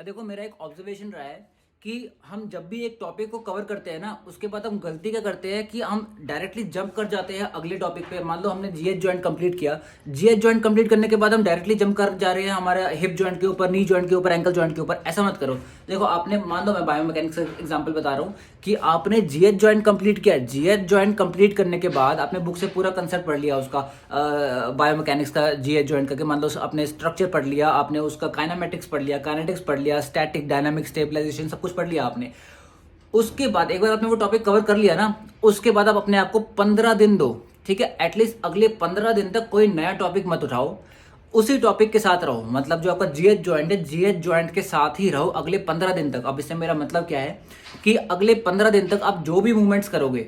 देखो मेरा एक ऑब्जर्वेशन रहा है कि हम जब भी एक टॉपिक को कवर करते हैं ना, उसके बाद हम गलती क्या करते हैं कि हम डायरेक्टली जंप कर जाते हैं अगले टॉपिक पे। मान लो हमने जीएच जॉइंट कंप्लीट किया, जीएच जॉइंट कंप्लीट करने के बाद हम डायरेक्टली जंप कर जा रहे हैं हमारे हिप जॉइंट के ऊपर, नी जॉइंट के ऊपर, एंकल जॉइंट के ऊपर। ऐसा मत करो। देखो आपने, मान लो मैं बायोमैकेनिक्स एग्जांपल बता रहा हूँ कि आपने जीएच जॉइंट कंप्लीट किया। जीएच जॉइंट कंप्लीट करने के बाद आपने बुक से पूरा कंसेप्ट पढ़ लिया उसका, बायोमैकेनिक्स का, जीएच जॉइंट का, मान लो आपने स्ट्रक्चर पढ़ लिया, आपने उसका काइनेमेटिक्स पढ़ लिया, काइनेटिक्स पढ़ लिया, स्टैटिक, डायनामिक, स्टेबलाइजेशन, सब कुछ पढ़ लिया आपने। उसके बाद एक बार आपने वो टॉपिक कवर कर लिया ना, उसके बाद आप अपने आप को 15 दिन दो, ठीक है। एटलीस्ट अगले 15 दिन तक कोई नया टॉपिक मत उठाओ, उसी टॉपिक के साथ रहो। मतलब जो आपका जीएच जॉइंट है, जीएच जॉइंट के साथ ही रहो अगले 15 दिन तक। अब इससे मेरा मतलब क्या है कि अगले 15 दिन तक आप जो भी मूवमेंट्स करोगे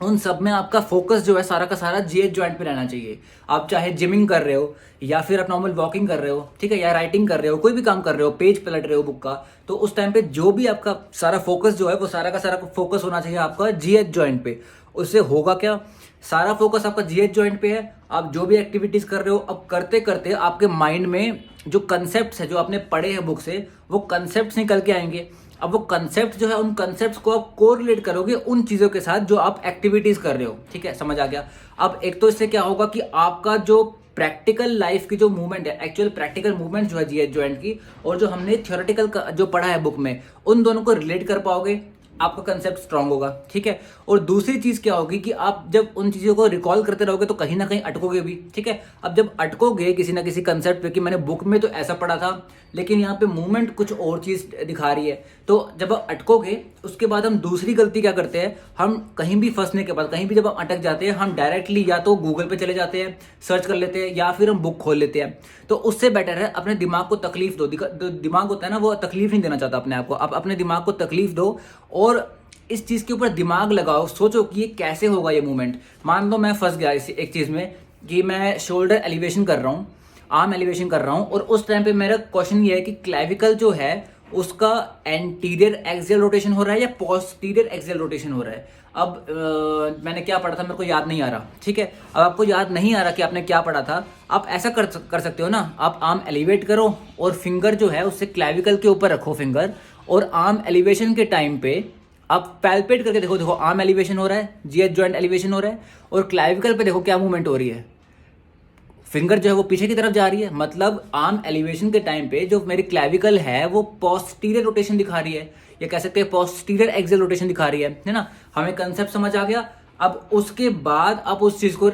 उन सब में आपका फोकस जो है सारा का सारा जीएच जॉइंट पे रहना चाहिए। आप चाहे जिमिंग कर रहे हो या फिर आप नॉर्मल वॉकिंग कर रहे हो, ठीक है, या राइटिंग कर रहे हो, कोई भी काम कर रहे हो, पेज पलट रहे हो बुक का, तो उस टाइम पे जो भी आपका सारा फोकस जो है वो सारा का सारा फोकस होना चाहिए आपका जीएच जॉइंट पे। उससे होगा क्या, सारा फोकस आपका जीएच जॉइंट पे है। आप जो भी एक्टिविटीज कर रहे हो, अब करते करते आपके माइंड में जो कंसेप्ट है जो आपने पढ़े हैं बुक से, वो कंसेप्ट निकल के आएंगे। अब वो कंसेप्ट जो है, उन कंसेप्ट्स को आप कोरिलेट करोगे उन चीजों के साथ जो आप एक्टिविटीज कर रहे हो, ठीक है, समझ आ गया। अब एक तो इससे क्या होगा कि आपका जो प्रैक्टिकल लाइफ की जो मूवमेंट है, एक्चुअल प्रैक्टिकल मूवमेंट जो है जीएच जॉइंट की, और जो हमने थ्योरेटिकल जो पढ़ा है बुक में, उन दोनों को रिलेट कर पाओगे, आपका कंसेप्ट स्ट्रांग होगा, ठीक है। और दूसरी चीज क्या होगी कि आप जब उन चीजों को रिकॉल करते रहोगे तो कहीं ना कहीं अटकोगे भी, ठीक है। अब जब अटकोगे किसी ना किसी कंसेप्ट पे कि मैंने बुक में तो ऐसा पढ़ा था लेकिन यहाँ पे मूवमेंट कुछ और चीज दिखा रही है, तो जब आप अटकोगे उसके बाद हम दूसरी गलती क्या करते हैं, हम कहीं भी फंसने के बाद, कहीं भी जब हम अटक जाते हैं, हम डायरेक्टली या तो गूगल पे चले जाते हैं, सर्च कर लेते हैं, या फिर हम बुक खोल लेते हैं। तो उससे बेटर है अपने दिमाग को तकलीफ दो। दिमाग होता है ना, वो तकलीफ नहीं देना चाहता अपने आप को। आप अपने दिमाग को तकलीफ दो और इस चीज के ऊपर दिमाग लगाओ, सोचो कि ये कैसे होगा ये मूवमेंट। मान लो मैं फंस गया इस एक चीज में कि मैं शोल्डर एलिवेशन कर रहा हूँ, आर्म एलिवेशन कर रहा हूँ, और उस टाइम पे मेरा क्वेश्चन ये है कि क्लेविकल जो है उसका एंटीरियर एक्सियल रोटेशन हो रहा है या पोस्टीरियर एक्सियल रोटेशन हो रहा है। अब मैंने क्या पढ़ा था मेरे को याद नहीं आ रहा, ठीक है। अब आपको याद नहीं आ रहा कि आपने क्या पढ़ा था, आप ऐसा कर सकते हो ना, आप आर्म एलिवेट करो और फिंगर जो है उससे क्लेविकल के ऊपर रखो फिंगर, और आर्म एलिवेशन के टाइम पे आप पैल्पेट करके देखो, देखो आर्म एलिवेशन हो रहा है, जीएच जॉइंट एलिवेशन हो रहा है, और क्लाविकल पे देखो क्या मूवमेंट हो रही है, फिंगर जो है वो पीछे की तरफ जा रही है। मतलब आर्म एलिवेशन के टाइम पे जो मेरी क्लाविकल है वो पोस्टीरियर रोटेशन दिखा रही है, या कह सकते हैं पोस्टीरियर एक्सियल रोटेशन दिखा रही है ना। हमें कंसेप्ट समझ आ गया। अब उसके बाद आप उस चीज को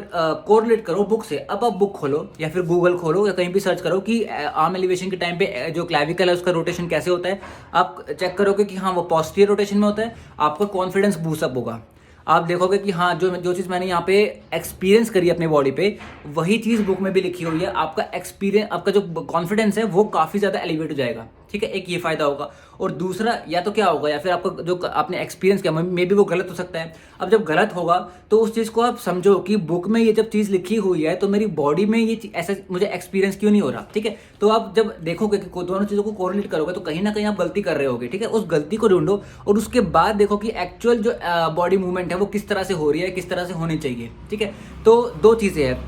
कोरिलेट करो बुक से। अब आप बुक खोलो या फिर गूगल खोलो या कहीं भी सर्च करो कि आर्म एलिवेशन के टाइम पे जो क्लाविकल है उसका रोटेशन कैसे होता है। आप चेक करोगे कि हाँ वो पोस्टीरियर रोटेशन में होता है, आपका कॉन्फिडेंस बूस्टअप होगा। आप देखोगे कि हाँ जो चीज़ मैंने यहाँ पे एक्सपीरियंस करी अपने बॉडी पे, वही चीज़ बुक में भी लिखी हुई है। आपका एक्सपीरियंस, आपका जो कॉन्फिडेंस है वो काफ़ी ज़्यादा एलिवेट हो जाएगा, ठीक है। एक ये फायदा होगा। और दूसरा या तो क्या होगा, या फिर आपका जो आपने एक्सपीरियंस किया मे बी वो गलत हो सकता है। अब जब गलत होगा तो उस चीज़ को आप समझो कि बुक में ये जब चीज़ लिखी हुई है तो मेरी बॉडी में ये ऐसा मुझे एक्सपीरियंस क्यों नहीं हो रहा, ठीक है। तो आप जब देखोगे कि दोनों चीज़ों को कोरिलेट करोगे तो कहीं ना कहीं आप गलती कर रहे होगे, ठीक है। उस गलती को ढूंढो और उसके बाद देखो कि एक्चुअल जो बॉडी मूवमेंट है वो किस तरह से हो रही है, किस तरह से होनी चाहिए, ठीक है। तो दो चीज़ें हैं,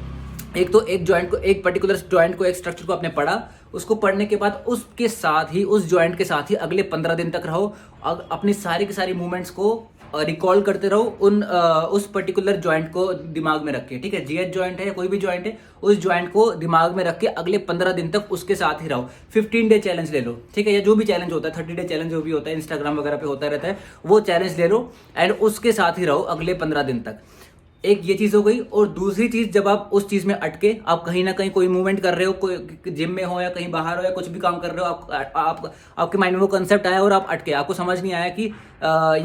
एक तो एक जॉइंट को, एक पर्टिकुलर जॉइंट को, एक स्ट्रक्चर को आपने पढ़ा, उसको पढ़ने के बाद उसके साथ ही, उस जॉइंट के साथ ही अगले 15 दिन तक रहो, अपनी सारी की सारी मूवमेंट्स को रिकॉल करते रहो उस पर्टिकुलर जॉइंट को दिमाग में रख के, ठीक है। जीएच जॉइंट है या कोई भी जॉइंट है, उस जॉइंट को दिमाग में रख के अगले 15 दिन तक उसके साथ ही रहो। 15 डे चैलेंज ले लो, ठीक है, या जो भी चैलेंज होता है, 30 डे चैलेंज जो भी होता है, इंस्टाग्राम वगैरह पे होता रहता है, वो चैलेंज ले लो एंड उसके साथ ही रहो अगले 15 दिन तक। एक ये चीज हो गई। और दूसरी चीज, जब आप उस चीज में अटके, आप कहीं ना कहीं कोई मूवमेंट कर रहे हो, कोई जिम में हो या कहीं बाहर हो या कुछ भी काम कर रहे हो, आपके माइंड में वो कंसेप्ट आया और आप अटके, आपको समझ नहीं आया कि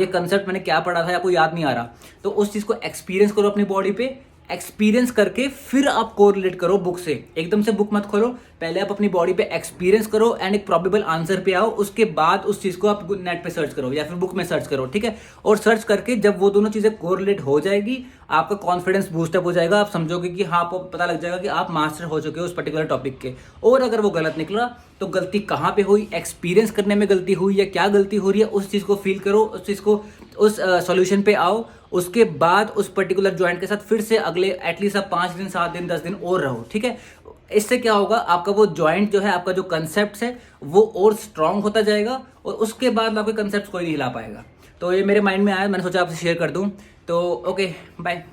ये कंसेप्ट मैंने क्या पढ़ा था, या आपको याद नहीं आ रहा, तो उस चीज को एक्सपीरियंस करो अपनी बॉडी पे। एक्सपीरियंस करके फिर आप कोरिलेट करो बुक से। एकदम से बुक मत खोलो, पहले आप अपनी बॉडी पे एक्सपीरियंस करो एंड एक प्रोबेबल आंसर पे आओ, उसके बाद उस चीज को आप नेट पे सर्च करो या फिर बुक में सर्च करो, ठीक है। और सर्च करके जब वो दोनों चीजें कोरिलेट हो जाएगी, आपका कॉन्फिडेंस बूस्टअप हो जाएगा। आप समझोगे कि हाँ, आपको पता लग जाएगा कि आप मास्टर हो चुके हो उस पर्टिकुलर टॉपिक के। और अगर वो गलत निकला तो गलती कहाँ पे हुई, एक्सपीरियंस करने में गलती हुई या क्या गलती हो रही है, उस चीज को फील करो, उस चीज को, उस सॉल्यूशन पे आओ। उसके बाद उस पर्टिकुलर जॉइंट के साथ फिर से अगले एटलीस्ट आप 5 दिन, 7 दिन, 10 दिन और रहो, ठीक है। इससे क्या होगा, आपका वो जॉइंट जो है, आपका जो कंसेप्ट है वो और स्ट्रांग होता जाएगा, और उसके बाद आपके कंसेप्ट कोई नहीं हिला पाएगा। तो ये मेरे माइंड में आया, मैंने सोचा आपसे शेयर कर दूं। तो ओके, बाय।